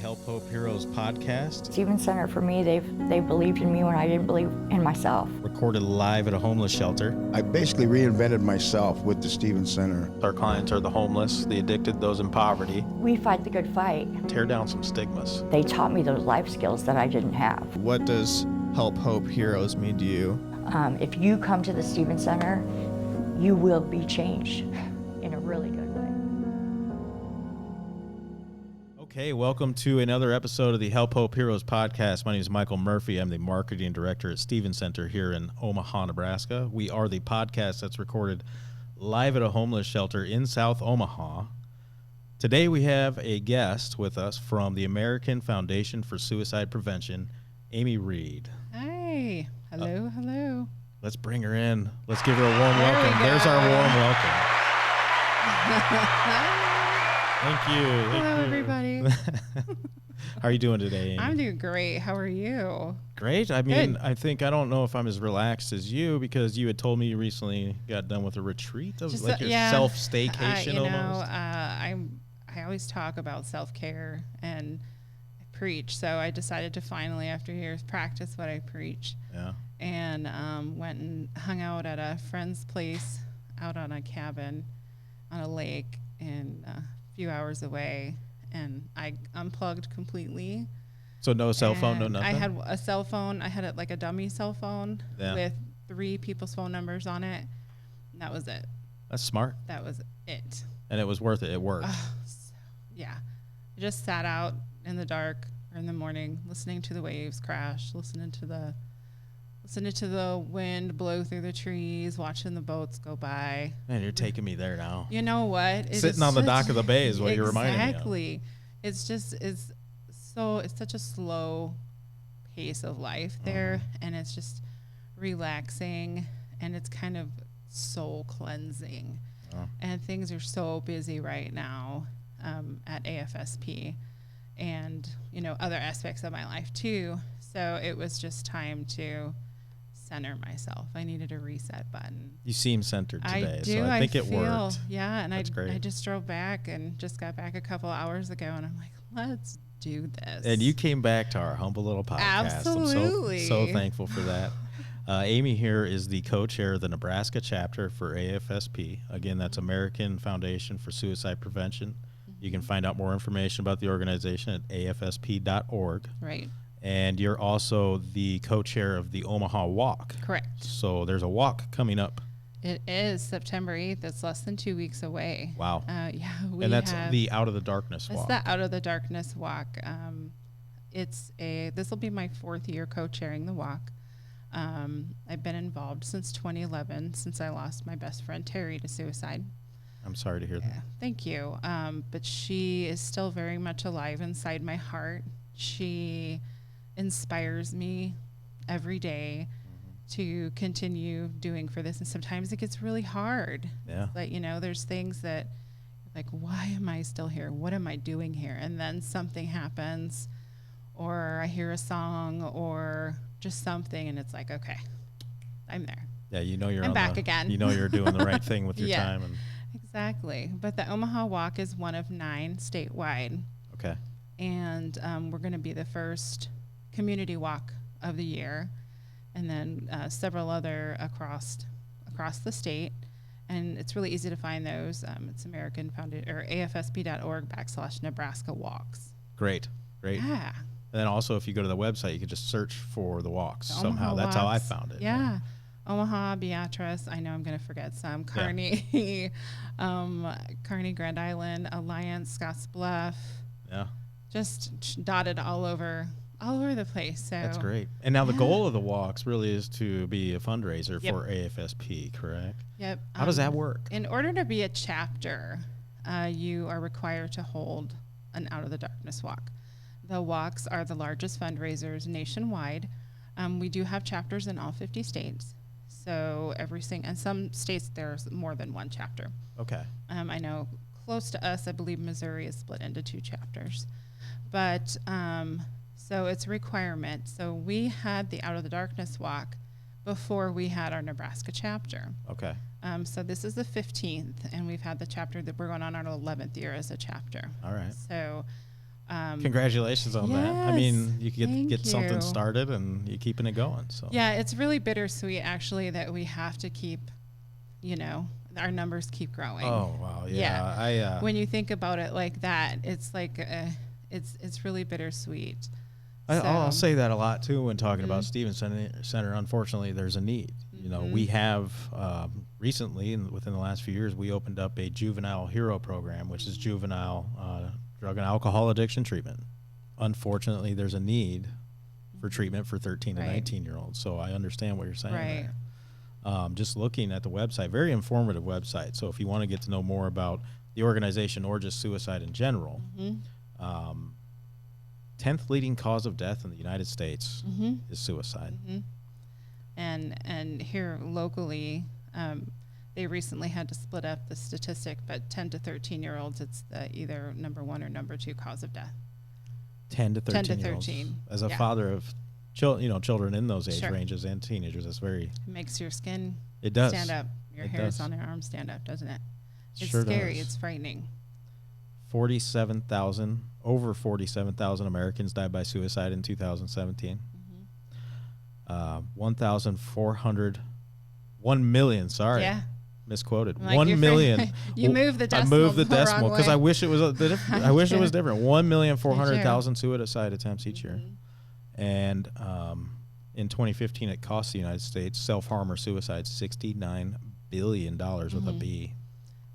Help Hope Heroes podcast. Stevens Center, for me, they believed in me when I didn't believe in myself. Recorded live at a homeless shelter. I basically reinvented myself with the Stevens Center. Our clients are the homeless, the addicted, those in poverty. We fight the good fight. Tear down some stigmas. They taught me those life skills that I didn't have. What does Help Hope Heroes mean to you? If you come to the Stevens Center, you will be changed in a really good way. Okay, welcome to another episode of the Help Hope Heroes podcast. My name is Michael Murphy. I'm the marketing director at Stevens Center here in Omaha, Nebraska. We are the podcast that's recorded live at a homeless shelter in South Omaha. Today we have a guest with us from the American Foundation for Suicide Prevention, Amy Reed. Hi. Hello. Let's bring her in. Let's give her a warm welcome. There's our warm welcome. Thank you. Hello, everybody. How are you doing today, Amy? I'm doing great. How are you? Great. I mean, Good. I don't know if I'm as relaxed as you because you had told me you recently got done with a retreat. That was Just, like your self-staycation almost. I always talk about self-care and I preach. So I decided to finally, after years, practice what I preach. Yeah. And went and hung out at a friend's place out on a cabin on a lake and a few hours away. And I unplugged completely. So no cell phone, no And nothing? I had a cell phone. I had like a dummy cell phone with 3 people's phone numbers on it. And that was it. That's smart. That was it. And it was worth it. It worked. Yeah. I just sat out in the dark or in the morning, listening to the waves crash, listening to the wind blow through the trees, watching the boats go by. Man, you're taking me there now. You know what? Sitting on the dock of the bay is what you're reminding me of. Exactly. It's such a slow pace of life there, and it's just relaxing, and it's kind of soul cleansing. And things are so busy right now at AFSP and, other aspects of my life too. So it was just time to center myself. I needed a reset button. You seem centered today, I do. so I think it feel, worked. Yeah, and That's great. I just drove back and just got back a couple hours ago, and I'm like, let's do this. And you came back to our humble little podcast. Absolutely. I'm so thankful for that. Amy here is the co-chair of the Nebraska chapter for AFSP. Again, that's American Foundation for Suicide Prevention. You can find out more information about the organization at afsp.org. Right. And you're also the co-chair of the Omaha Walk. Correct. So there's a walk coming up. It is September 8th. It's less than 2 weeks away. Wow. Yeah. And that's the Out of the Darkness Walk. It's the Out of the Darkness Walk. This will be my 4th year co-chairing the walk. I've been involved since 2011, since I lost my best friend Terry to suicide. I'm sorry to hear that. Thank you. But she is still very much alive inside my heart. She inspires me every day to continue doing for this. And sometimes it gets really hard. Yeah. But, there's things that, like, why am I still here? What am I doing here? And then something happens, or I hear a song, or just something, and it's like, okay, I'm there. Yeah, you're I'm back again. You're doing the right thing with your Yeah. time. Exactly. But the Omaha Walk is one of 9 statewide. Okay. And we're going to be the first community walk of the year, and then several other across the state. And it's really easy to find those. It's American Foundation or AFSP.org/Nebraska walks. Great. Yeah. And then also, if you go to the website, you can just search for the walks The somehow. Omaha That's how I walks. found it. Yeah. Omaha, Beatrice, I know I'm going to forget some. Kearney, Kearney, Grand Island, Alliance, Scotts Bluff. Yeah. Just dotted all over the place. So That's great. And now the goal of the walks really is to be a fundraiser Yep. for AFSP, correct? Yep. How does that work? In order to be a chapter, you are required to hold an Out of the Darkness walk. The walks are the largest fundraisers nationwide. We do have chapters in all 50 states. So and some states there's more than one chapter. Okay. I know close to us, I believe Missouri is split into 2 chapters. But so it's a requirement. So we had the Out of the Darkness walk before we had our Nebraska chapter. Okay. So this is the 15th, and we've had the chapter that we're going on our 11th year as a chapter. All right. So Congratulations on that. I mean, you could Thank get something you. started and you're keeping it going. So Yeah, it's really bittersweet actually that we have to keep, our numbers keep growing. Oh wow, yeah. When you think about it like that, it's like it's really bittersweet. I'll So- say that a lot too when talking about Stevens Center. Unfortunately, there's a need. We have recently, within the last few years, we opened up a juvenile hero program, which is juvenile drug and alcohol addiction treatment. Unfortunately, there's a need for treatment for 13 to Right. 19-year-olds. So I understand what you're saying Right. there. Just looking at the website, very informative website. So if you want to get to know more about the organization or just suicide in general, 10th leading cause of death in the United States is suicide. And here locally, they recently had to split up the statistic, but 10 to 13-year-olds, it's the either number 1 or number 2 cause of death. 10 to 13 10 to year olds. 13, As a yeah. father of children in those age Sure. ranges and teenagers, that's very, It makes your skin it does. stand up. Your It hairs does. on your arms stand up, doesn't it? It's Sure scary. does. It's frightening. 47,000, over 47,000 Americans died by suicide in 2017. 1 million, sorry. Yeah. Misquoted. I'm like, 1 you're million. You moved the decimal I moved the the wrong decimal because way. I wish it was I wish it was different. 1,400,000 suicide attempts each year. Mm-hmm. And in 2015, it cost the United States self-harm or suicide $69 billion with a B.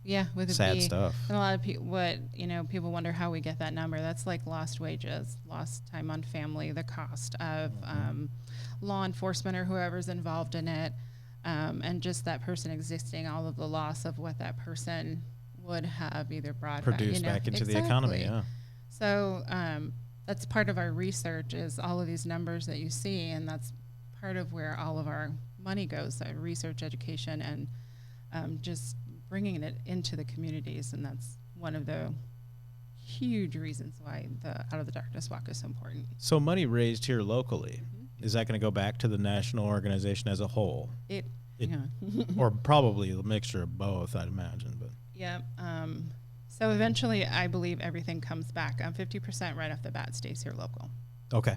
Yeah, with a Sad B. stuff. And a lot of people wonder how we get that number. That's like lost wages, lost time on family, the cost of law enforcement or whoever's involved in it, and just that person existing, all of the loss of what that person would have either brought Produced back into the economy, yeah. So that's part of our research is all of these numbers that you see, and that's part of where all of our money goes, research, education, and just bringing it into the communities. And that's one of the huge reasons why the Out of the Darkness Walk is so important. So money raised here locally, is that going to go back to the national organization as a whole? It Yeah. Or probably a mixture of both, I'd imagine. But Yeah. So eventually, I believe everything comes back. 50% right off the bat stays here local. okay.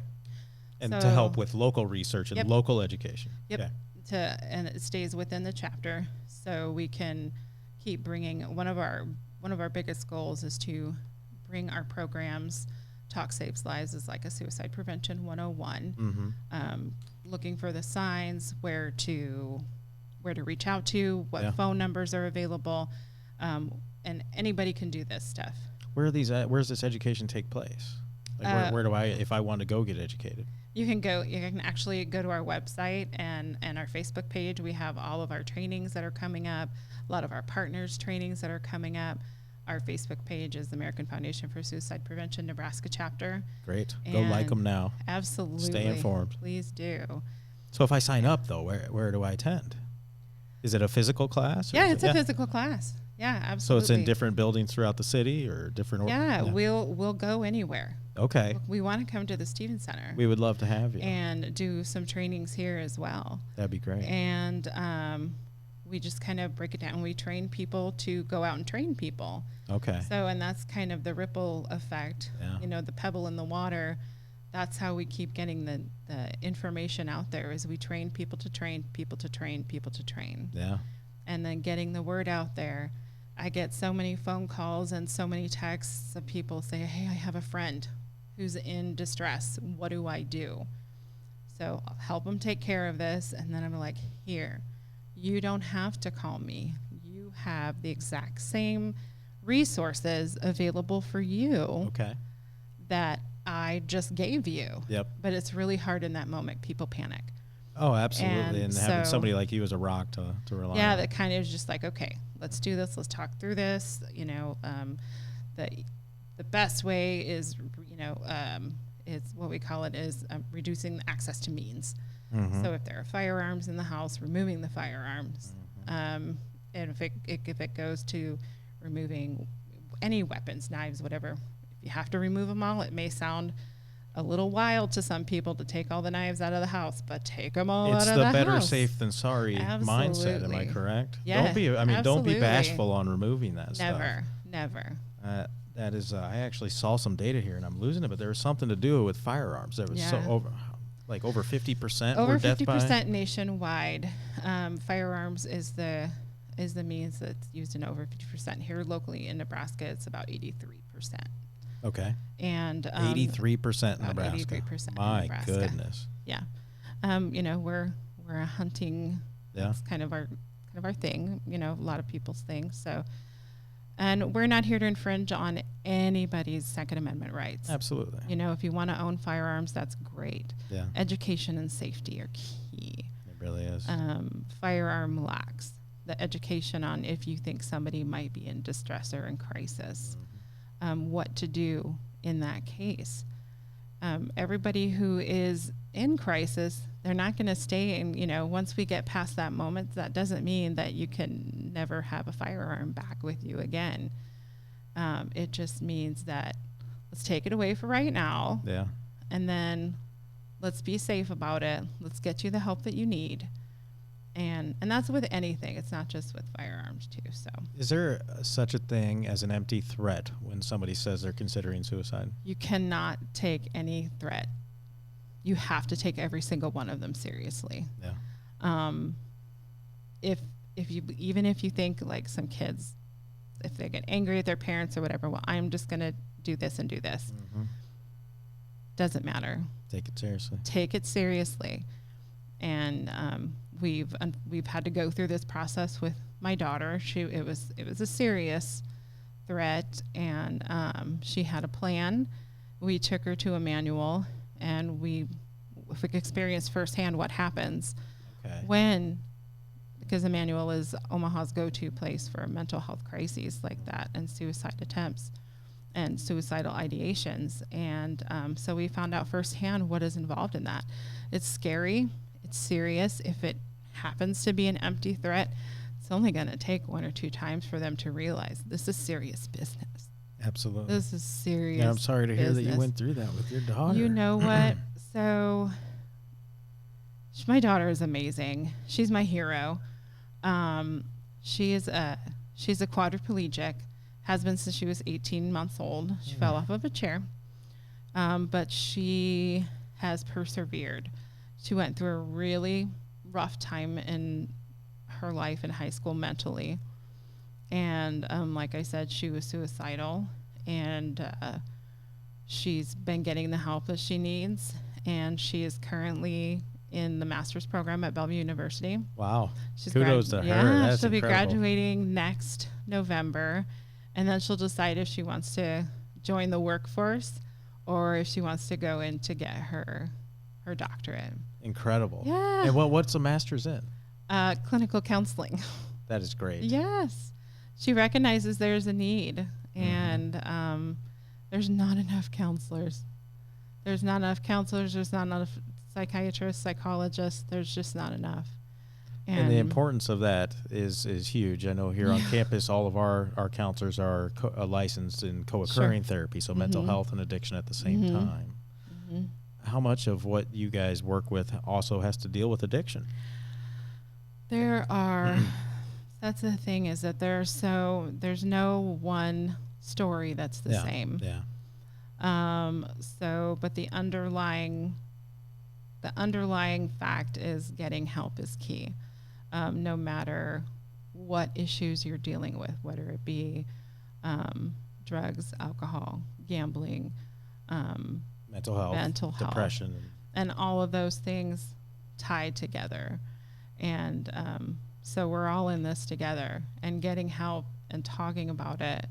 And to So- help with local research and Yep. local education. Yep. Okay. And it stays within the chapter, so we can keep bringing. One of our biggest goals is to bring our programs. Talk Saves Lives is like a suicide prevention 101. Looking for the signs, where to reach out to, what Yeah. phone numbers are available, and anybody can do this stuff. Where are these at? Where does this education take place? Like where do I, if I want to go get educated? You can actually go to our website and our Facebook page. We have all of our trainings that are coming up, a lot of our partners trainings that are coming up. Our Facebook page is the American Foundation for Suicide Prevention Nebraska chapter. Great. Go like And them now. Absolutely. Stay informed. Please do. So if I sign up, though, where do I attend? Is it a physical class? or Yeah, is it's it- a physical class. Yeah, So absolutely. it's in different buildings throughout the city or different? Yeah, we'll go anywhere. Okay. We want to come to the Stevens Center We would love to have you. and do some trainings here as well. That'd be great. And we just kind of break it down. We train people to go out and train people. Okay. So, and that's kind of the ripple effect, Yeah. the pebble in the water. That's how we keep getting the information out there, is we train people to train people to train people to train. Yeah. And then getting the word out there. I get so many phone calls and so many texts of people say, hey, I have a friend who's in distress. What do I do? So I'll help them take care of this. And then I'm like, here, you don't have to call me. You have the exact same resources available for you Okay. that I just gave you. Yep. But it's really hard in that moment. People panic. Oh, absolutely. And having so- somebody like you as a rock to rely Yeah, on. that kind of is just like, okay, let's do this. Let's talk through this. The best way is, is what we call it is reducing the access to means. Mm-hmm. So if there are firearms in the house, removing the firearms. And if it goes to removing any weapons, knives, whatever, if you have to remove them all, it may sound a little wild to some people to take all the knives out of the house, but take them all It's out of the the better house. safe than sorry mindset. Am I Absolutely. correct? Yeah, Don't be absolutely. bashful on removing that stuff. Never. That That is, I actually saw some data here, and I'm losing it, but there was something to do with firearms. There was Yeah. over 50% Over were death by. 50% nationwide. Firearms is the means that's used in over 50%. Here locally in Nebraska, it's about 83%. Okay. And 83% in about Nebraska. 83% in My Nebraska. goodness. Yeah. We're a hunting. Yeah. That's kind of our thing. A lot of people's things. So, and we're not here to infringe on anybody's Second Amendment rights. Absolutely. If you want to own firearms, that's great. Yeah. Education and safety are key. It really is. Firearm lacks the education on if you think somebody might be in distress or in crisis, what to do in that case. Everybody who is in crisis, they're not going to stay in, once we get past that moment, that doesn't mean that you can never have a firearm back with you again. It just means that let's take it away for right now. Yeah. And then let's be safe about it. Let's get you the help that you need. And that's with anything. It's not just with firearms too. So Is there such a thing as an empty threat when somebody says they're considering suicide? you cannot take any threat. You have to take every single one of them seriously. Yeah. If you think like some kids, if they get angry at their parents or whatever, well, I'm just going to do this and do this. Doesn't matter. Take it seriously. Take it seriously. And we've had to go through this process with my daughter. It was a serious threat, and she had a plan. We took her to a manual, and we experienced firsthand what happens Okay. because the manual is Omaha's go-to place for mental health crises like that and suicide attempts and suicidal ideations. And so we found out firsthand what is involved in that. It's scary. It's serious. If it happens to be an empty threat, it's only going to take one or two times for them to realize this is serious business. Absolutely. This is serious. Yeah, I'm sorry to hear that you business. went through that with your daughter. You know what? So my daughter is amazing. She's my hero. She's a quadriplegic, has been since she was 18 months old. She fell off of a chair, but she has persevered. She went through a really rough time in her life in high school mentally. And like I said, she was suicidal, and she's been getting the help that she needs. And she is currently in the master's program at Bellevue University. Wow. She's Kudos to her. That's she'll be incredible. graduating next November, and then she'll decide if she wants to join the workforce or if she wants to go in to get her doctorate. Incredible. Yeah. And what's the master's in? Clinical counseling. That is great. Yes. She recognizes there's a need, and there's not enough counselors. There's not enough counselors. There's not enough psychiatrists, psychologists. There's just not enough. And the importance of that is huge. I know here on campus, all of our counselors are licensed in co-occurring therapy, so mental health and addiction at the same time. How much of what you guys work with also has to deal with addiction? There are, that's the thing, is that there's no one story that's the same. Yeah. But the underlying fact is getting help is key. No matter what issues you're dealing with, whether it be drugs, alcohol, gambling, Mental health, depression. and all of those things tied together. And so we're all in this together, and getting help and talking about it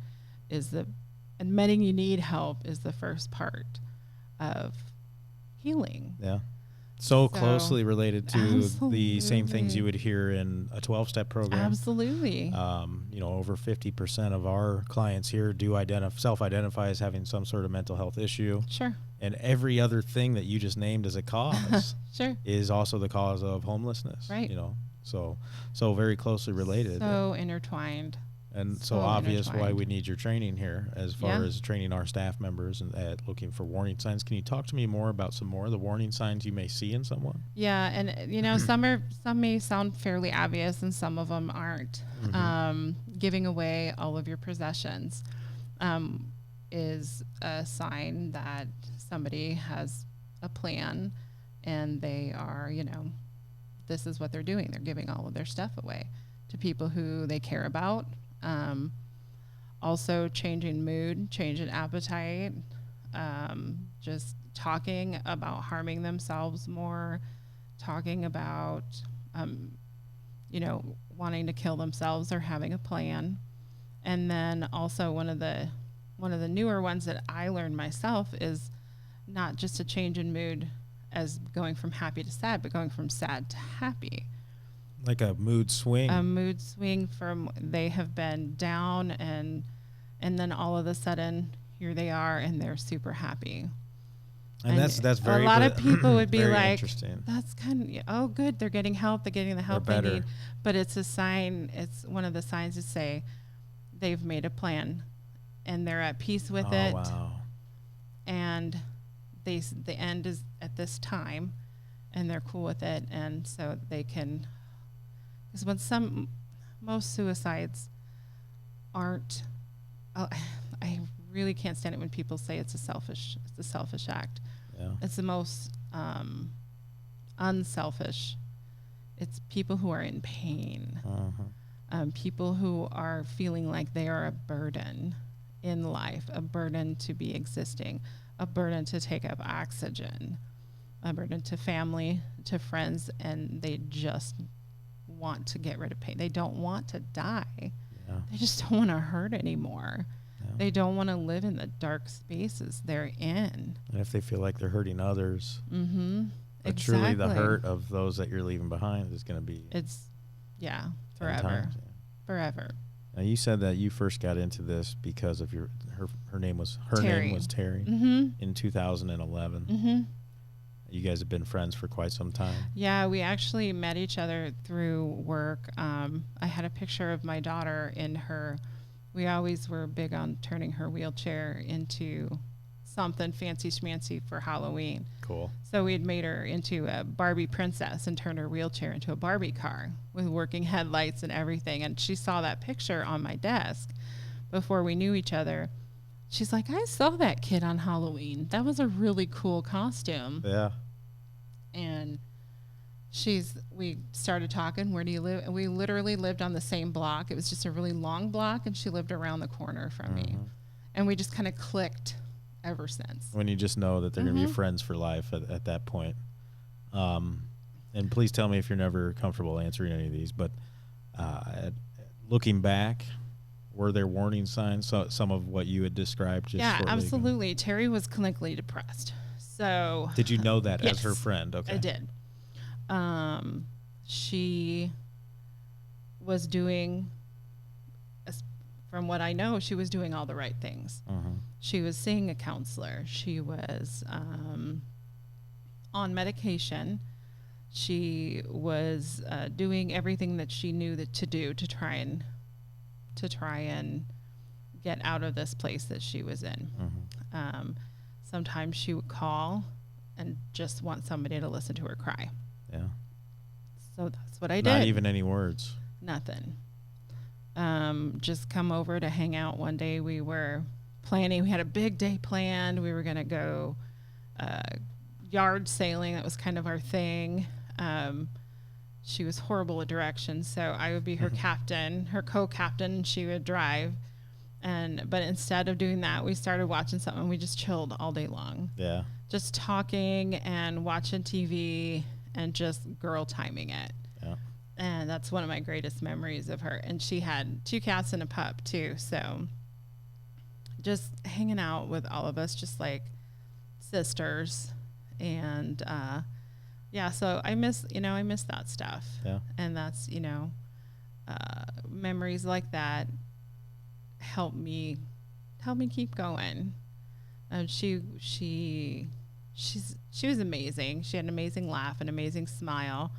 admitting you need help is the first part of healing. Yeah. So closely related to the same things Absolutely. you would hear in a 12-step program. Absolutely. Over 50% of our clients here do self-identify as having some sort of mental health issue. Sure. And every other thing that you just named as a cause Sure. is also the cause of homelessness. Right. So very closely related. So intertwined. And so so obvious why intertwined. we need your training here as far Yeah. as training our staff members and looking for warning signs. Can you talk to me more about some more of the warning signs you may see in someone? Yeah, and some may sound fairly obvious, and some of them aren't. Giving away all of your possessions. is a sign that somebody has a plan and they are, this is what they're doing. They're giving all of their stuff away to people who they care about. Also changing mood, changing appetite, just talking about harming themselves more, talking about, wanting to kill themselves or having a plan. And then also one of the newer ones that I learned myself is not just a change in mood as going from happy to sad, but going from sad to happy. Like a mood swing. A mood swing from they have been down and then all of a sudden here they are and they're super happy. And that's very a lot of people would be very like, interesting. that's kind of, oh, good, they're getting help, they're getting the help they better. need. But it's a sign, it's one of the signs to say they've made a plan and they're at peace with it. Wow. And the end is at this time and they're cool with it. And so they can, because when most suicides aren't, I really can't stand it when people say it's a selfish act. Yeah. It's the most unselfish. It's people who are in pain, people who are feeling like they are a burden in life, a burden to be existing, a burden to take up oxygen, a burden to family, to friends, and they just want to get rid of pain. They don't want to die. Yeah. They just don't want to hurt anymore. Yeah. They don't want to live in the dark spaces they're in. And if they feel like they're hurting others, Mm-hmm. but Exactly. truly the hurt of those that you're leaving behind is going to be Forever. 10 times, yeah. Forever. Now you said that you first got into this because of her name was Terry. Terry Mm-hmm. in 2011. Mm-hmm. You guys have been friends for quite some time. Yeah, we actually met each other through work. I had a picture of my daughter in her. We always were big on turning her wheelchair into something fancy schmancy for Halloween. Cool. So we had made her into a Barbie princess and turned her wheelchair into a Barbie car with working headlights and everything. And she saw that picture on my desk before we knew each other. She's like, I saw that kid on Halloween. That was a really cool costume. Yeah. And we started talking, where do you live? And we literally lived on the same block. It was just a really long block, and she lived around the corner from me. And we just kind of clicked ever since. When you just know that they're going to be friends for life at that point. And please tell me if you're never comfortable answering any of these, but looking back, were there warning signs? So, some of what you had described just Yeah, shortly ago? absolutely. Terry was clinically depressed. So Did you know that as her Yes, friend? Okay. I did. She was doing, from what I know, she was doing all the right things. She was seeing a counselor. She was on medication. She was doing everything that she knew to do to try and get out of this place that she was in. Sometimes she would call and just want somebody to listen to her cry. Yeah. So that's what I did. Not even any words. Nothing. Just come over to hang out one day. We were planning. We had a big day planned. We were going to go yard sailing. That was kind of our thing. She was horrible at directions, so I would be her captain, her co-captain, and she would drive. But instead of doing that, we started watching something. We just chilled all day long. Yeah. Just talking and watching TV and just girl timing it. Yeah. And that's one of my greatest memories of her. And she had 2 cats and a pup too. So just hanging out with all of us, just like sisters. And so I miss that stuff. Yeah. And that's, memories like that help me keep going. She was amazing. She had an amazing laugh, an amazing smile.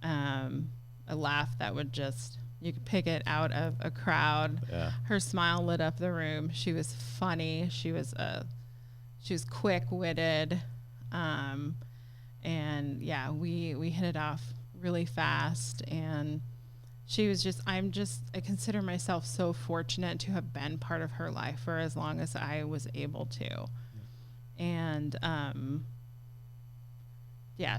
A laugh that would you could pick it out of a crowd. Yeah. Her smile lit up the room. She was funny. She was quick-witted. And yeah, we hit it off really fast. And she was just, I consider myself so fortunate to have been part of her life for as long as I was able to. And, yeah,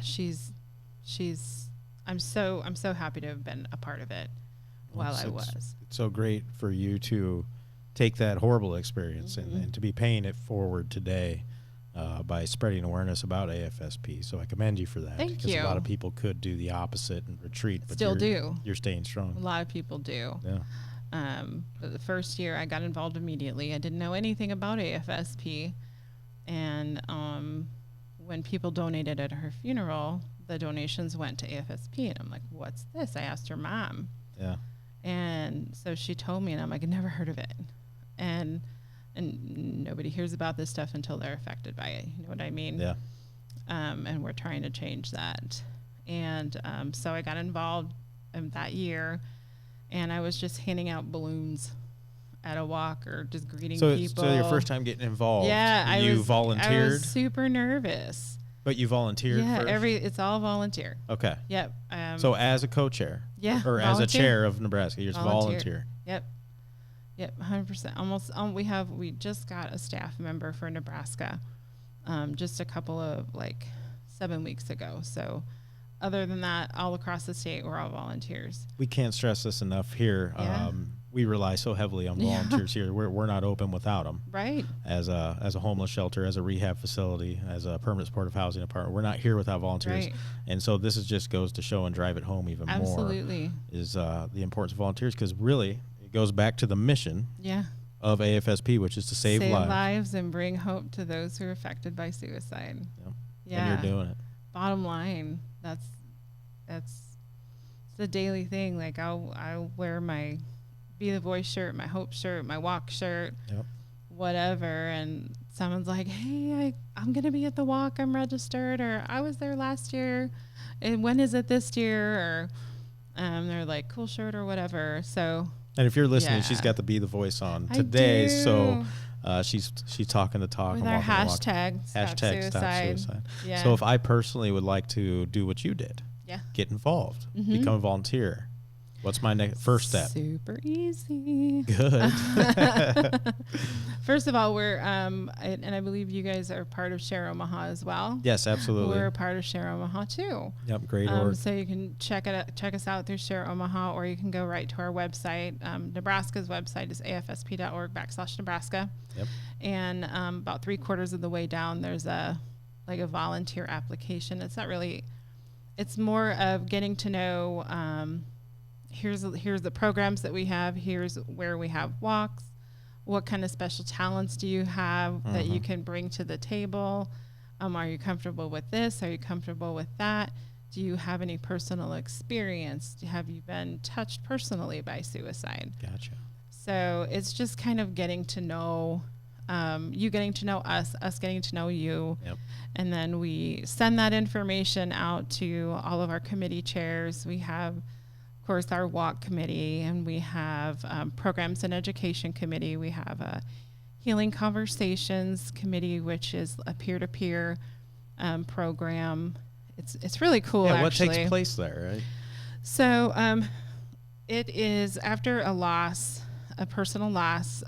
I'm so happy to have been a part of it while I was. It's so great for you to take that horrible experience and to be paying it forward today by spreading awareness about AFSP. So I commend you for that. Thank because you. a lot of people could do the opposite and retreat, but Still do. You're staying strong. A lot of people do. Yeah. But the first year I got involved immediately. I didn't know anything about AFSP. And when people donated at her funeral, the donations went to AFSP. And I'm like, what's this? I asked her mom. Yeah. And so she told me, and I'm like, I never heard of it. And nobody hears about this stuff until they're affected by it. You know what I mean? Yeah. And we're trying to change that. And so I got involved that year, and I was just handing out balloons at a walk or just greeting people. So your first time getting involved, yeah, you volunteered? I was super nervous. But you volunteered first? Yeah, it's all volunteer. Okay. Yep. So as a co-chair? Yeah. Or as a chair of Nebraska, you're just volunteer? Yep. Yep, 100%. Almost. We just got a staff member for Nebraska, just a couple of 7 weeks ago. So, other than that, all across the state, we're all volunteers. We can't stress this enough here. Yeah. We rely so heavily on volunteers here. We're not open without them. Right. As a homeless shelter, as a rehab facility, as a permanent supportive housing apartment, we're not here without volunteers. Right. And so this just goes to show and drive it home even Absolutely. more. Is the importance of volunteers, because really it goes back to the mission. Yeah. Of AFSP, which is to save lives and bring hope to those who are affected by suicide. Yep. Yeah. And you're doing it. Bottom line, that's the daily thing. I'll wear my Be the Voice shirt, my Hope shirt, my Walk shirt, whatever, and someone's like, hey, I'm gonna be at the walk, I'm registered, or I was there last year, and when is it this year, or they're like, cool shirt or whatever. So, and if you're listening, yeah. she's got the Be the Voice on today, so she's talking the talk with and our walking hashtag Stop Suicide. Yeah. So if I personally would like to do what you did, get involved, become a volunteer, what's my first step? Super easy. Good. First of all, we're and I believe you guys are part of Share Omaha as well. Yes, absolutely. We're a part of Share Omaha too. Yep, great org. So you can check us out through Share Omaha, or you can go right to our website. Nebraska's website is afsp.org/Nebraska. Yep. And about 3/4 of the way down, there's a volunteer application. It's not really. It's more of getting to know. Here's the programs that we have. Here's where we have walks. What kind of special talents do you have that you can bring to the table? Are you comfortable with this? Are you comfortable with that? Do you have any personal experience? Have you been touched personally by suicide? Gotcha. So it's just kind of getting to know you getting to know us getting to know you. Yep. And then we send that information out to all of our committee chairs. We have, of course, our walk committee, and we have programs and education committee. We have a healing conversations committee, which is a peer-to-peer program. It's really cool. Yeah, actually. what takes place there, right? So it is after a loss, a personal loss.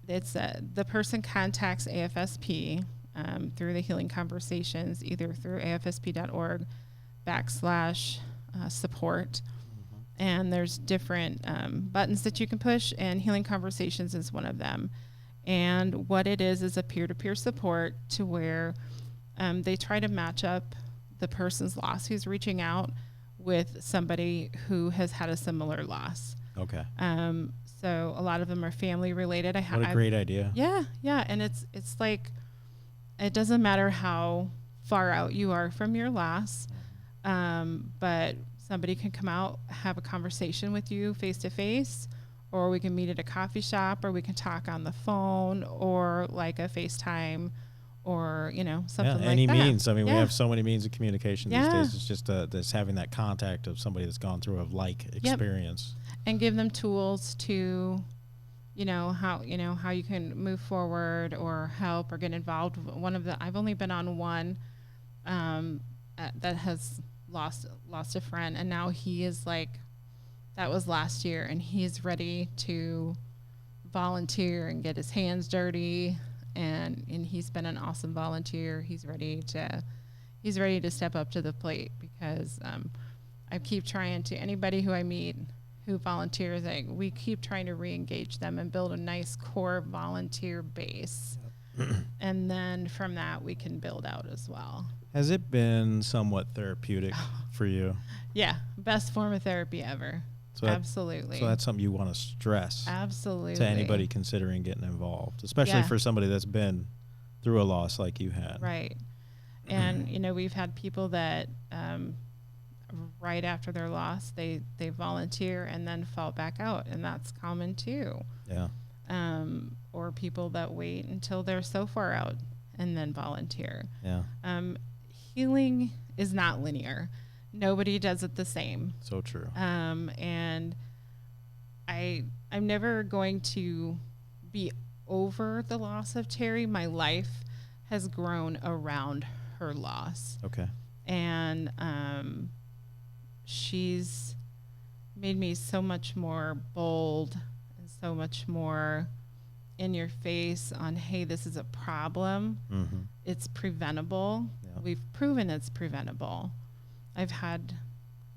It's the person contacts AFSP through the healing conversations, either through afsp.org /support. And there's different buttons that you can push, and healing conversations is one of them. And what it is a peer-to-peer support to where they try to match up the person's loss who's reaching out with somebody who has had a similar loss. Okay. So a lot of them are family related. What a great idea. Yeah, yeah, and it's like it doesn't matter how far out you are from your loss, but somebody can come out, have a conversation with you face to face, or we can meet at a coffee shop, or we can talk on the phone, or like a FaceTime, or something like any that. means. I mean, we have so many means of communication these Yeah. days. It's just this having that contact of somebody that's gone through a experience. And give them tools to, how you can move forward or help or get involved. I've only been on one that has lost a friend, and now he is like, that was last year, and he's ready to volunteer and get his hands dirty, and he's been an awesome volunteer. He's ready to step up to the plate, because I keep trying to, anybody who I meet who volunteers, we keep trying to re-engage them and build a nice core volunteer base. And then from that, we can build out as well. Has it been somewhat therapeutic for you? Yeah, best form of therapy ever. Absolutely. So that's something you want to stress absolutely to anybody considering getting involved, especially for somebody that's been through a loss like you had. Right. And, we've had people that right after their loss, they volunteer and then fall back out, and that's common too. Yeah. Or people that wait until they're so far out and then volunteer. Yeah. Healing is not linear. Nobody does it the same. So true. And I'm never going to be over the loss of Terry. My life has grown around her loss. Okay. And she's made me so much more bold and so much more in your face on, hey, this is a problem. Mm-hmm. It's preventable. Yeah. We've proven it's preventable. I've had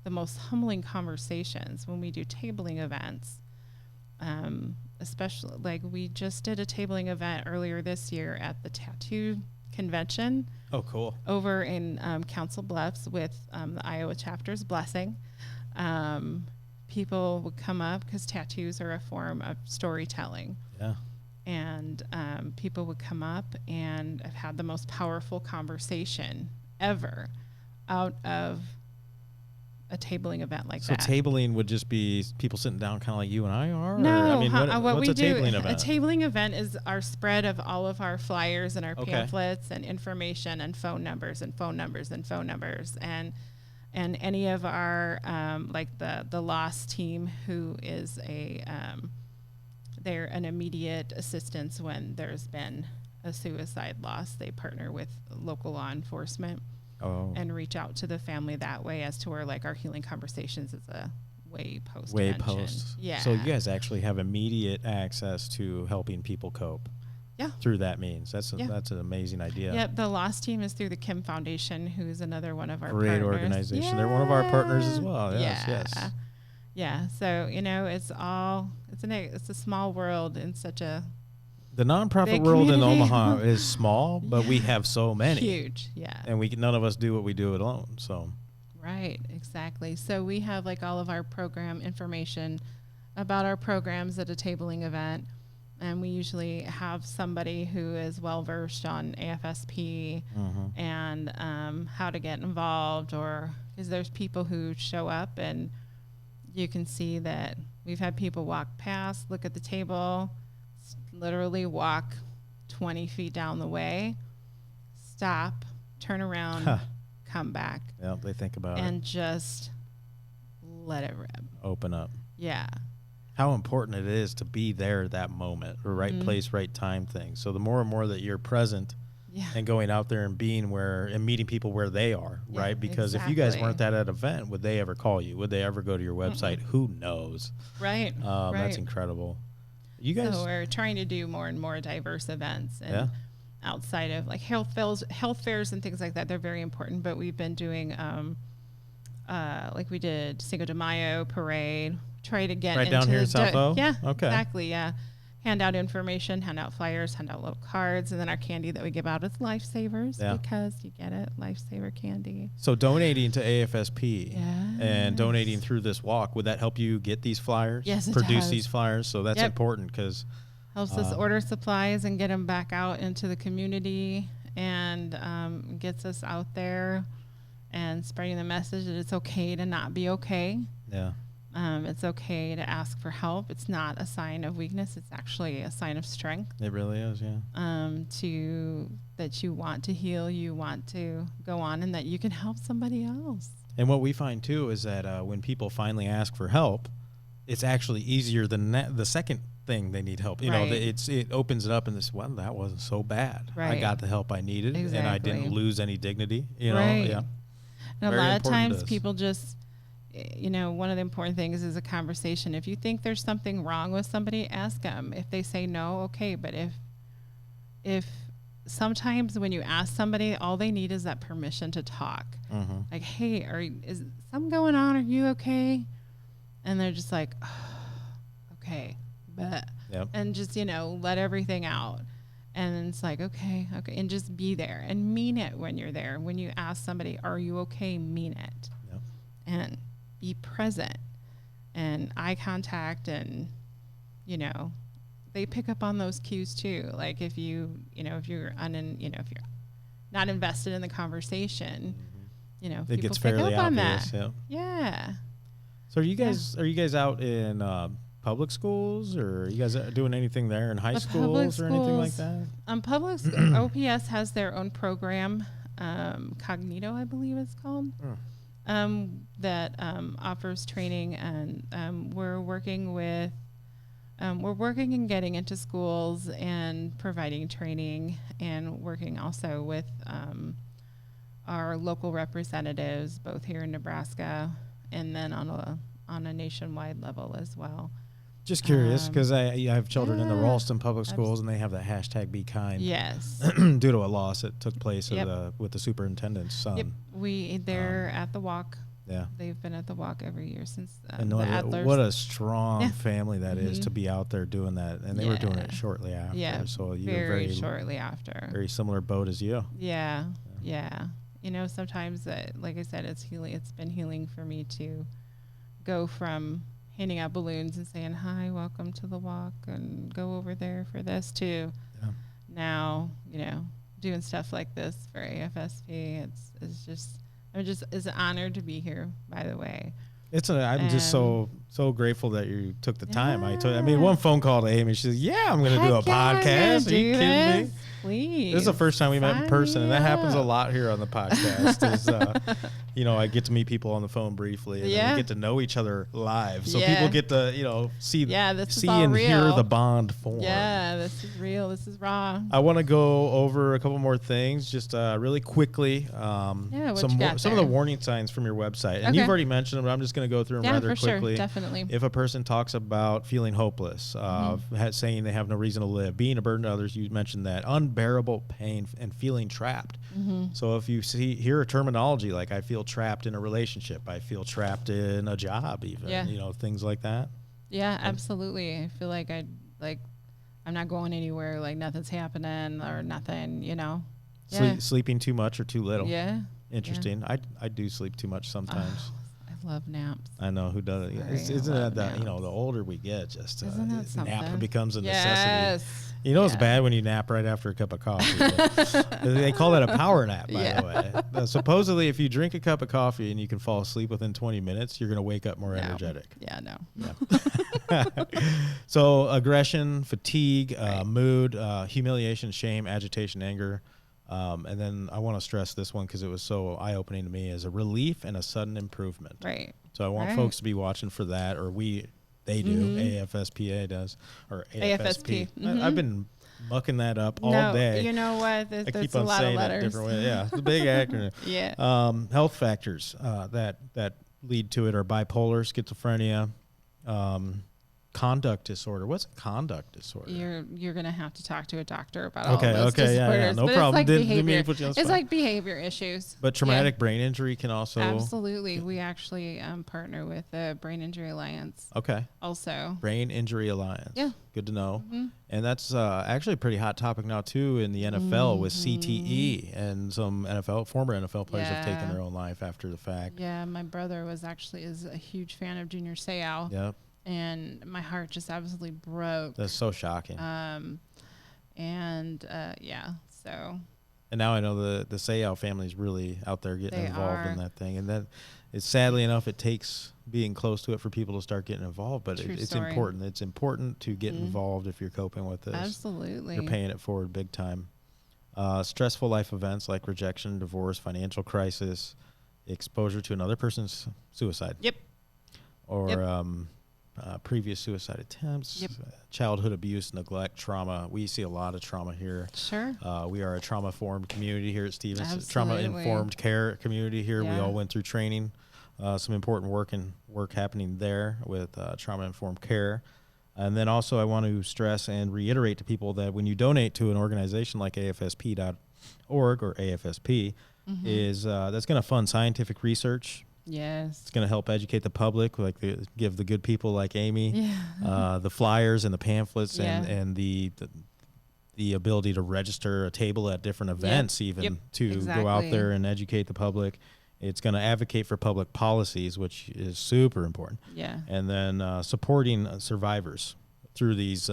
the most humbling conversations when we do tabling events, especially like we just did a tabling event earlier this year at the tattoo convention. Oh, cool. Over in Council Bluffs with the Iowa chapter's blessing. People would come up because tattoos are a form of storytelling. Yeah. And people would come up, and I've had the most powerful conversation ever out of a tabling event like that. So tabling would just be people sitting down kind of like you and I are? No, or, I mean, what what's we a do, tabling event? a tabling event is our spread of all of our flyers and our pamphlets and information and phone numbers and phone numbers and phone numbers and any of our like the loss team who is they're an immediate assistance when there's been a suicide loss. They partner with local law enforcement and reach out to the family that way, as to where like our healing conversations is a way post. Way post. Yeah. So you guys actually have immediate access to helping people cope. Yeah. Through that means. That's an amazing idea. Yep. The loss team is through the Kim Foundation, who's another one of our Great partners. organization. Yeah. They're one of our partners as well. Yes. Yeah. Yes. Yeah. So, it's a small world in such a The nonprofit big world in community. Omaha is small, but we have so many. huge. Yeah. And none of us do what we do alone. So Right, exactly. So we have like all of our program information about our programs at a tabling event, and we usually have somebody who is well versed on AFSP and how to get involved, or because there's people who show up and you can see that we've had people walk past, look at the table, literally walk 20 feet down the way, stop, turn around, come back. yeah, they think about it. And just let it rip. Open up. Yeah. How important it is to be there at that moment, or right place, right time thing. So the more and more that you're present and going out there and being where and meeting people where they are, Yeah, right? Because if you guys exactly. weren't at that event, would they ever call you? Would they ever go to your website? Who knows? Right. Right. That's incredible. You guys, So we're trying to do more and more diverse events, and Yeah. outside of like health fairs and things like that. They're very important, but we've been doing like we did Cinco de Mayo parade. Try to get Right into down here in South O? Yeah. Okay. Exactly. Yeah. Hand out information, hand out flyers, hand out little cards, and then our candy that we give out is Lifesavers, Yeah. because you get it, Lifesaver candy. so donating to AFSP Yes. and donating through this walk, would that help you get these flyers? Yes, it Produce does. these flyers. So that's Yep. important because Helps us order supplies and get them back out into the community, and gets us out there and spreading the message that it's okay to not be okay. yeah. It's okay to ask for help. It's not a sign of weakness. It's actually a sign of strength. It really is, yeah. That you want to heal, you want to go on, and that you can help somebody else. And what we find too is that when people finally ask for help, it's actually easier than the second thing they need help. You know, Right. it opens it up and this, well, that wasn't so bad. I Right. got the help I needed and I didn't Exactly. lose any dignity. You know, Right. yeah. And a Very lot of important to times us. people just, one of the important things is a conversation. If you think there's something wrong with somebody, ask them. If they say no, okay. But if sometimes when you ask somebody, all they need is that permission to talk. Like, hey, is something going on? Are you okay? And they're just like, oh, okay, but Yep. and just let everything out. And it's like, okay, and just be there and mean it when you're there. When you ask somebody, are you okay? Mean it. Yep. And be present and eye contact, and they pick up on those cues too. Like if you're if you're not invested in the conversation, It people gets pick fairly up on obvious. that. Yeah. Yeah. So are you guys out in public schools, or are you guys doing anything there in high The schools or anything like schools, that? Public OPS has their own program, Cognito, I believe it's called, that offers training, and we're working and getting into schools and providing training, and working also with our local representatives, both here in Nebraska and then on a nationwide level as well. Just curious, because I have children in the yeah, Ralston public schools, and they have that hashtag Be Kind. Yes. Due to a loss that took place Yep. with the superintendent's son. Yep. They're at the walk. Yeah. They've been at the walk every year since And the what Adlers. a strong Yeah. family that is to be out there doing that. And they were doing it Yeah. shortly after. Yeah, So you were very shortly after. very similar boat as you. Yeah. Sometimes, like I said, it's healing. It's been healing for me to go from handing out balloons and saying, hi, welcome to the walk, and go over there for this, to now, doing stuff like this for AFSP. It's an honor to be here, by the way. I'm just so grateful that you took the time. I made Yeah. one phone call to Amy. She says, "Yeah, I'm going to do a Heck yeah, I'm gonna podcast." Are you do kidding me? this. Please. This is the first time we met in Sign person, and that me happens a up. lot here on the podcast. I get to meet people on the phone briefly, and then Yeah. we get to know each other live, so Yeah. people get to see this is see all and hear real. the bond form. Yeah, this is real. This is raw. I want to go over a couple more things, just really quickly. what you Some got of the there? warning signs from your website, and Okay. you've already mentioned them, but I'm just going to go through them Yeah, rather for sure. quickly. Definitely. If a person talks about feeling hopeless, saying they have no reason to live, being a burden to others, you mentioned that, unbearable pain and feeling trapped. So if you hear a terminology like I feel trapped in a relationship, I feel trapped in a job, even, Yeah. things like that. Yeah, absolutely. I feel like I'm not going anywhere, like nothing's happening or nothing, Yeah. Sleeping too much or too little. Yeah. Interesting. I do sleep too much sometimes. I love naps. I know who doesn't. Sorry, Isn't I that love the naps. the older we get, just Isn't that nap something? becomes a necessity. Yes. It's bad when you nap right after a cup of coffee. but they call that a power nap, by the way. Supposedly, if you drink a cup of coffee and you can fall asleep within 20 minutes, you're going to wake up more No. energetic. Yeah, no. So aggression, fatigue, Right. mood, humiliation, shame, agitation, anger. And then I want to stress this one because it was so eye-opening to me, as a relief and a sudden improvement. Right. So I want Right. folks to be watching for that, or they do, AFSPA does, or AFSP. AFSP. I've been mucking that up all No, day. you know what? There's I keep a on lot saying of it letters. different way. Yeah, it's a big acronym. Yeah. Health factors that lead to it are bipolar, schizophrenia, conduct disorder. What's a conduct disorder? You're gonna have to talk to a doctor about all Okay, of those okay, yeah, disorders. no but problem. It's like Didn't mean to behavior. put you on the It's spot. like behavior issues. But traumatic brain injury can also. Absolutely. We actually partner with the Brain Injury Alliance Okay. also. Brain Injury Alliance. Yeah. Good to know. And that's actually a pretty hot topic now, too, in the NFL with CTE. And some former NFL players have taken Yeah. their own life after the fact. Yeah, my brother is a huge fan of Junior Seau. Yep. And my heart just absolutely broke. That's so shocking. So And now I know the Seau family is really out there getting They involved in are. that thing. And that it's sadly enough, it takes being close to it for people to start getting involved. But True it's story. important. It's important to get involved if you're coping with this. absolutely. You're paying it forward big time. Stressful life events like rejection, divorce, financial crisis, exposure to another person's suicide. Yep. Or Yep. previous suicide attempts, Yep. childhood abuse, neglect, trauma. We see a lot of trauma here. Sure. We are a trauma-informed community here at Stevens. Absolutely. Trauma-informed care community here. We Yeah. all went through training. Some important work happening there with trauma-informed care. And then also I want to stress and reiterate to people that when you donate to an organization like AFSP.org or AFSP, is that's going to fund scientific research. Yes. It's going to help educate the public, give the good people like Amy Yeah. the flyers and the pamphlets Yeah. and the ability to register a table at different events, even Yep. to go out Exactly. there and educate the public. It's going to advocate for public policies, which is super important. Yeah. And then supporting survivors through these,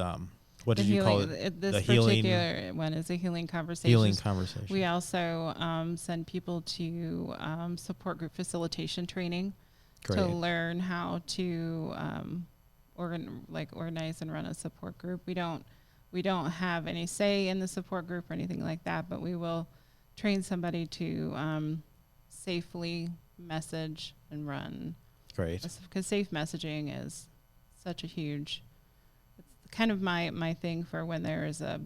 what did you call it? This The healing- particular one is a healing conversation. Healing conversation. We also send people to support group facilitation training Great. to learn how to organize and run a support group. We don't have any say in the support group or anything like that, but we will train somebody to safely message and run. Great. Because safe messaging is such a huge, it's kind of my thing for when there is a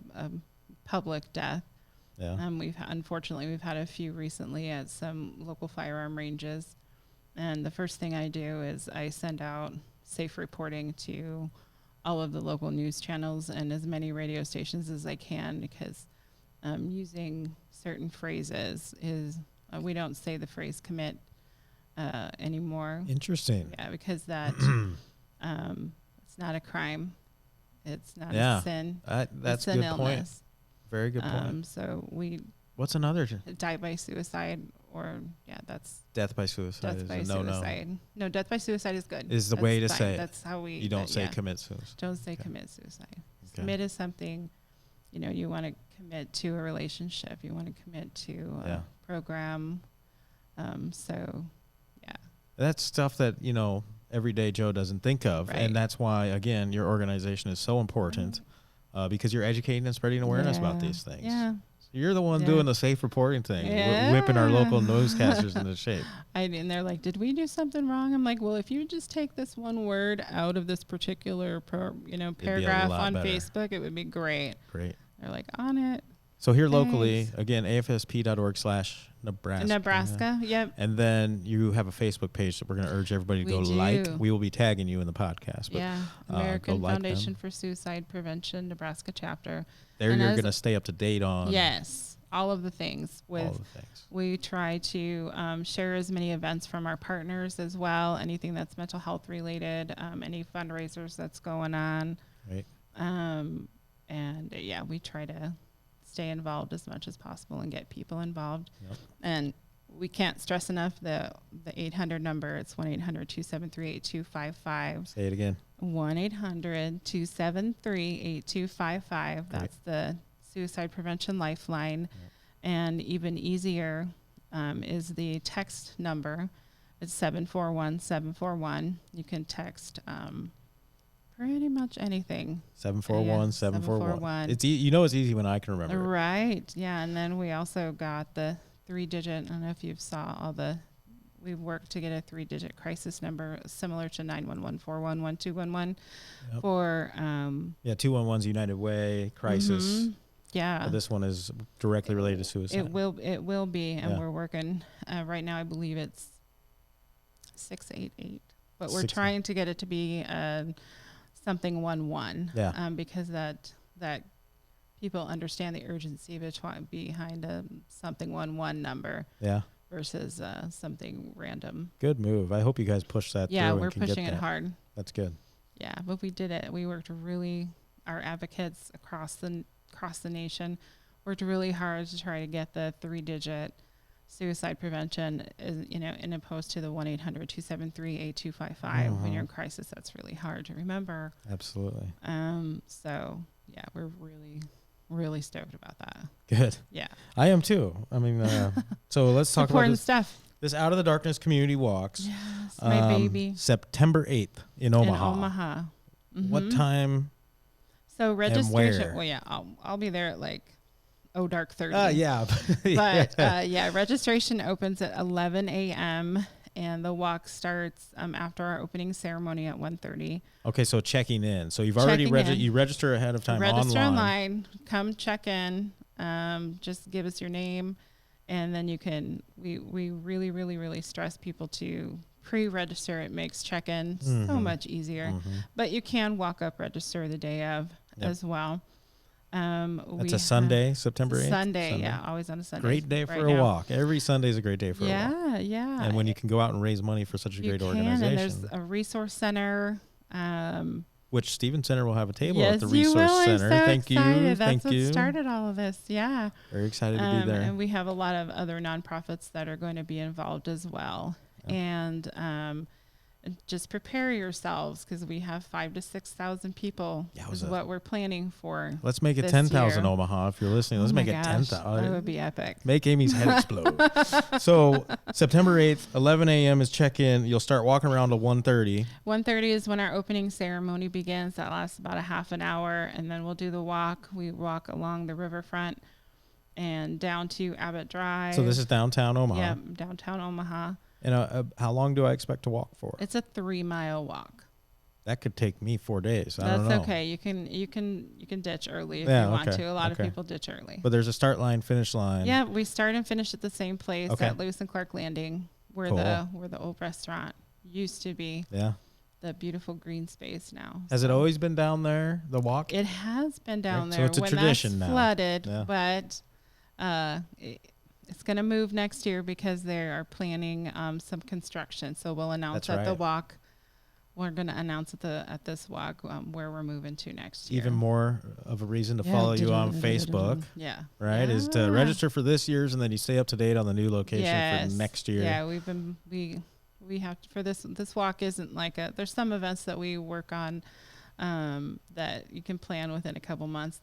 public death. Yeah. Unfortunately, we've had a few recently at some local firearm ranges. And the first thing I do is I send out safe reporting to all of the local news channels and as many radio stations as I can, because using certain phrases is, we don't say the phrase commit anymore. Interesting. Yeah, because that it's not a crime. It's not Yeah. a sin. That's It's a an good point. illness. Very good point. So we What's another? die by suicide, or that's Death by suicide death is by a no-no. suicide. No, death by suicide is good. Is the That's way to fine. say it. That's how we. You don't say yeah. commit suicide. Don't say Okay. commit suicide. Okay. Commit is something, you want to commit to a relationship. You want to commit to a Yeah. program. So, yeah. That's stuff that, everyday Joe doesn't think of. Right. And that's why, again, your organization is so important because you're educating and spreading awareness about Yeah. these things. Yeah. So you're the one Yeah. doing the safe reporting thing, Yeah. whipping our local newscasters into shape. And they're like, did we do something wrong? I'm like, well, if you just take this one word out of this particular, paragraph lot on better. Facebook, it would be great. Great. They're like, on it. So here locally, Thanks. again, AFSP.org/Nebraska. Nebraska. Yep. And then you have a Facebook page that we're going to urge everybody to We go do. like. We will be tagging you in the podcast. But Yeah. go American like Foundation them. for Suicide Prevention, Nebraska chapter. There And you're as- going to stay up to date on Yes. All of the things all with the things. we try to share as many events from our partners as well, anything that's mental health related, any fundraisers that's going on. Right. We try to stay involved as much as possible and get people involved. Yep. And we can't stress enough the 800 number. It's 1-800-273-8255. Say it again. 1-800-273-8255. That's the Suicide Prevention Lifeline. And even easier is the text number. It's 741-741. You can text pretty much anything. 741-741. 741. It's it's easy when I can remember. it. Right. Yeah. And then we also got the 3-digit. I don't know if you saw we've worked to get a 3-digit crisis number similar to 911-411-211 Yep. for 211's United Way crisis. yeah. This one is directly related to suicide. It will be, and Yeah. we're working right now. I believe it's 688, but we're 688. trying to get it to be something 11. Yeah. Because that people understand the urgency behind a something 11 number Yeah. versus something random. Good move. I hope you guys push that Yeah, through. we're and can get pushing it that. hard. That's good. Yeah, but we did it. We worked our advocates across the nation worked really hard to try to get the 3-digit suicide prevention, in opposed to the 1-800-273-8255. When you're in crisis, that's really hard to remember. Absolutely. So yeah, we're really, really stoked about that. Good. Yeah. I am too. I mean, so let's talk about Important this. stuff. This Out of the Darkness Community Walks. Yes, my baby. September 8th in Omaha. In Omaha. What time? So registration. where? Well, yeah, I'll be there at dark 30. Yeah. But registration opens at 11 a.m. and the walk starts after our opening ceremony at 1:30. Okay, so checking in. So you've already you register ahead of time Register online. Come check in. Just give us your name, and then you can. We really, really, really stress people to pre-register. It makes check-in so much easier. But you can walk up, register the day of as well. That's a Sunday, September 8th? Sunday, yeah, always on a Sunday. Great day for a walk. Every Sunday is a great day for a walk. Yeah, yeah. And when you can go out and raise money for such a great organization. And there's a resource center. Which Stevens Center will have a table yes, at the resource you will. center. I'm so Thank excited. you. That's Thank what you. Started all of this. Yeah. Very excited to be there. And we have a lot of other nonprofits that are going to be involved as well. Yeah. And just prepare yourselves because we have 5,000 to 6,000 people is what we're planning for. Let's make it 10,000 Omaha if you're listening. Let's make it 10,000. That would be epic. Make Amy's head explode. So September 8th, 11 a.m. is check-in. You'll start walking around to 1:30. 1:30 is when our opening ceremony begins. That lasts about a half an hour, and then we'll do the walk. We walk along the riverfront and down to Abbott Drive. So this is downtown Omaha. Yeah, downtown Omaha. And how long do I expect to walk for? It's a 3-mile walk. That could take me 4 days. I don't know. That's okay. You can ditch early if you want to. A lot of people ditch early. But there's a start line, finish line. Yeah, we start and finish at the same place at Lewis and Clark Landing, where the old restaurant used to be. Yeah. The beautiful green space now. Has it always been down there, the walk? It has been down there. So it's a tradition now. Flooded, but it's going to move next year because they are planning some construction. So we'll announce the walk. We're going to announce at this walk where we're moving to next year. Even more of a reason to follow you on Facebook. Yeah. Right? Yeah. Is to register for this year's and then you stay up to date on the new location for next year. Yeah, we have to, for this walk isn't like there's some events that we work on that you can plan within a couple months.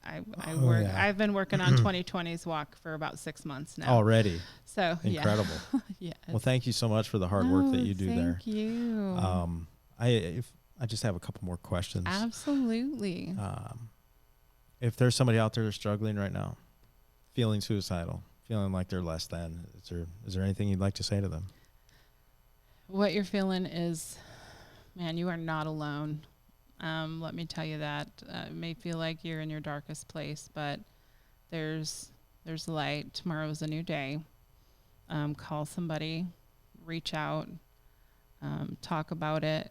I've been working on 2020's walk for about 6 months now already. So incredible. Yeah. Well, thank you so much for the hard work that you do there. Thank you. I just have a couple more questions. Absolutely. If there's somebody out there struggling right now, feeling suicidal, feeling like they're less than, is there anything you'd like to say to them? What you're feeling is, man, you are not alone. Let me tell you that. It may feel like you're in your darkest place, but there's light. Tomorrow's a new day. Call somebody, reach out, talk about it.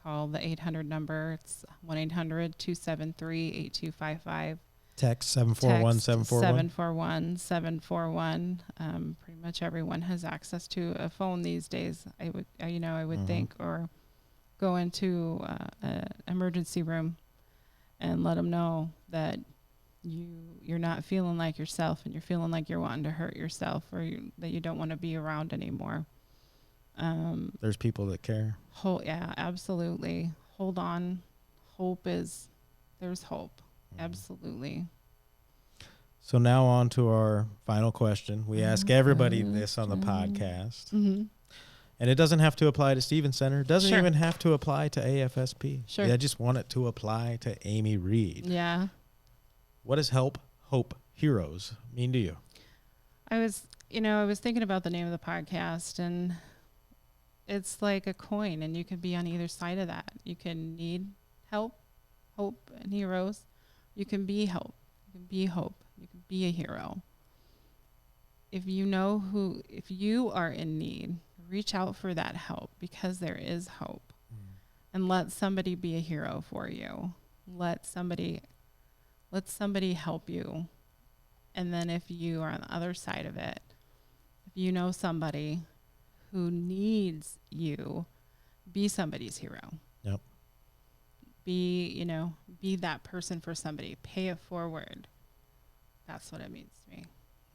Call the 800 number. It's 1-800-273-8255. Text 741-741. 741-741. Pretty much everyone has access to a phone these days. I would think, or go into an emergency room and let them know that you're not feeling like yourself and you're feeling like you're wanting to hurt yourself or that you don't want to be around anymore. There's people that care. Yeah, absolutely. Hold on. There's hope. Absolutely. So now on to our final question. We ask everybody this on the podcast. Mm-hmm. And it doesn't have to apply to Stevens Center. It doesn't even have to apply to AFSP. Sure. I just want it to apply to Amy Reed. Yeah. What does Help, Hope, Heroes mean to you? I was thinking about the name of the podcast, and it's like a coin, and you can be on either side of that. You can need help, hope, and heroes. You can be help. You can be hope. You can be a hero. If you are in need, reach out for that help because there is hope. And let somebody be a hero for you. Let somebody help you. And then if you are on the other side of it, if you know somebody who needs you, be somebody's hero. Yep. Be that person for somebody. Pay it forward. That's what it means to me.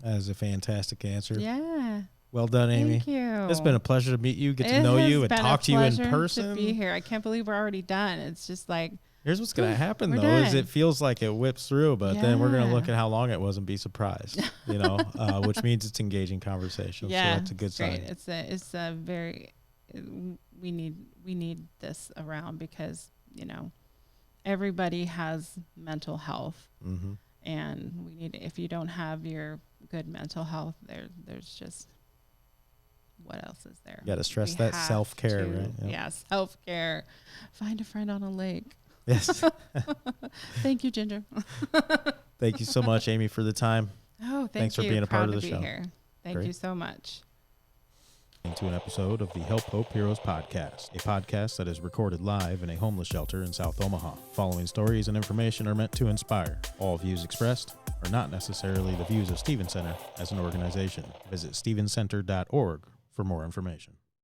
That is a fantastic answer. Yeah. Well done, Amy. Thank you. It's been a pleasure to meet you, get to know you, and talk to you in person. To be here. I can't believe we're already done. It's just like, here's what's going to happen, though, done. is it feels like it whips through, but then we're going to look at how long it was and be surprised, which means it's engaging conversation. Yeah, so it's a good sign. It's a very, we need this around because, everybody has mental health. Mm-hmm. And if you don't have your good mental health, there's just, what else is there? You got to stress We that have self-care, to- right? Yep. Yeah, self-care. Find a friend on a lake. Yes. Thank you, Ginger. Thank you so much, Amy, for the time. Oh, thank Thanks you. for being a part Proud of to the be show. Here. Thank Great. you so much. To an episode of the Help Hope Heroes podcast, a podcast that is recorded live in a homeless shelter in South Omaha. Following stories and information are meant to inspire. All views expressed are not necessarily the views of Stevens Center as an organization. Visit stevenscenter.org for more information.